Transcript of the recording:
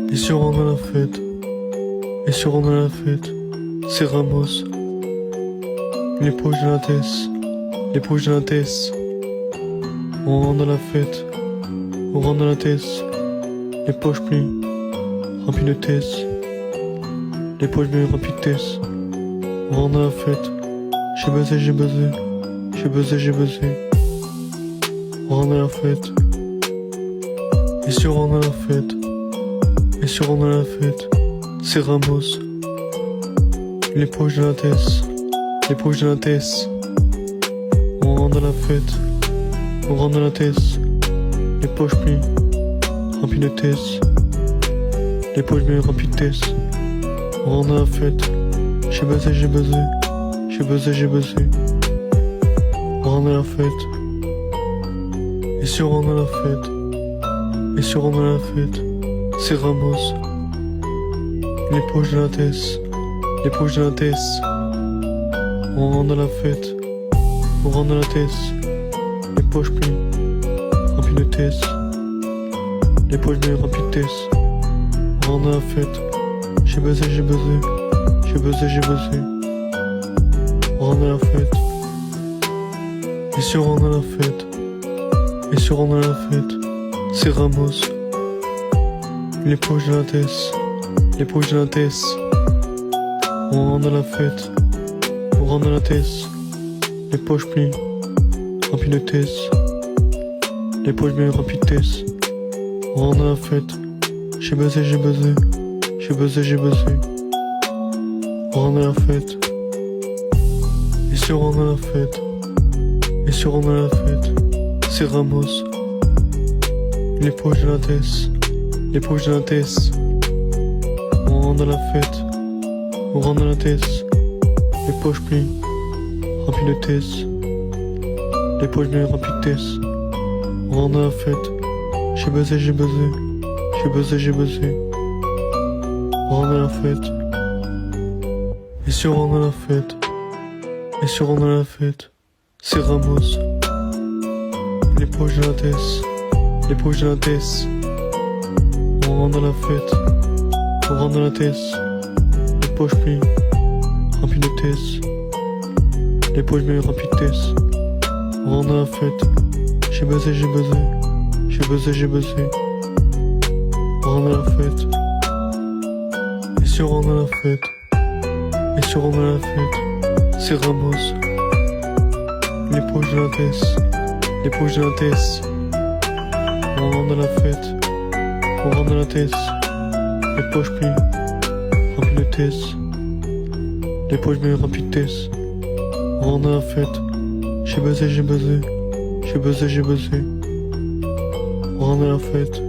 Et si on rentre à la fête, et si on rentre à la fête, c'est Ramos. Les poches de la tête, les poches de la tête. On rentre à la fête, on rentre à la tête, les poches pliées, remplies de tête, les poches bien remplies de tête. On rentre à la fête, j'ai buzzé, j'ai buzzé, j'ai buzzé, j'ai buzzé. On rentre à la fête, et si on rentre à la fête, et si on rentre à la fête, c'est Ramos. Les poches de la tête, les poches de la tête. On rentre à la fête, on rentre à la tête, les poches pliées, remplies de tête, les poches bien remplies de tête. On rentre à la fête, j'ai buzzé, j'ai buzzé, j'ai buzzé, j'ai buzzé. On rentre à la fête, et si on rentre à la fête, et si on rentre à la fête, c'est Ramos. Les poches de la tête, les poches de la tête. On rentre à la fête, on rentre à la tête, les poches pliées, remplies de tête, les poches bien remplies de tête. On rentre à la fête, j'ai buzzé, j'ai buzzé, j'ai buzzé, j'ai buzzé. On rentre à la fête, et si on rentre à la fête, et si on rentre à la fête, c'est Ramos. Les poches de la tête, les poches de la tête. On rentre à la fête, on rentre à la tête, les poches pliées, remplies de tête, les poches bien remplies de tête. On rentre à la fête, j'ai buzzé, j'ai buzzé, j'ai buzzé, j'ai buzzé. On rentre à la fête, et si on rentre à la fête, et si on rentre à la fête, c'est Ramos. Les poches de la tête, les poches de la tête. On rentre à la fête, on rentre à la tête, les poches pliées, remplies de tête, les poches bien remplies de tête. On rentre à la fête, j'ai buzzé, j'ai buzzé, j'ai buzzé, j'ai buzzé. On rentre à la fête, et si on rentre à la fête, et si on rentre à la fête, c'est Ramos. Les poches de la tête, les poches de la tête. On rentre à la fête, on rentre à la tête, les poches pliées, remplies de tête, les poches bien remplies de tête. On rentre à la fête, j'ai buzzé, j'ai buzzé, j'ai buzzé, j'ai buzzé. On rentre à la fête, et si on rentre à la fête, et si on rentre à la fête, c'est Ramos. Les poches de la tête, les poches de la tête. On rentre à la fête, on rentre à la tête, les poches pliées, remplies de tête, les poches bien remplies de tête. On rentre à la fête, j'ai buzzé, j'ai buzzé, j'ai buzzé, j'ai buzzé. On rentre à la fête,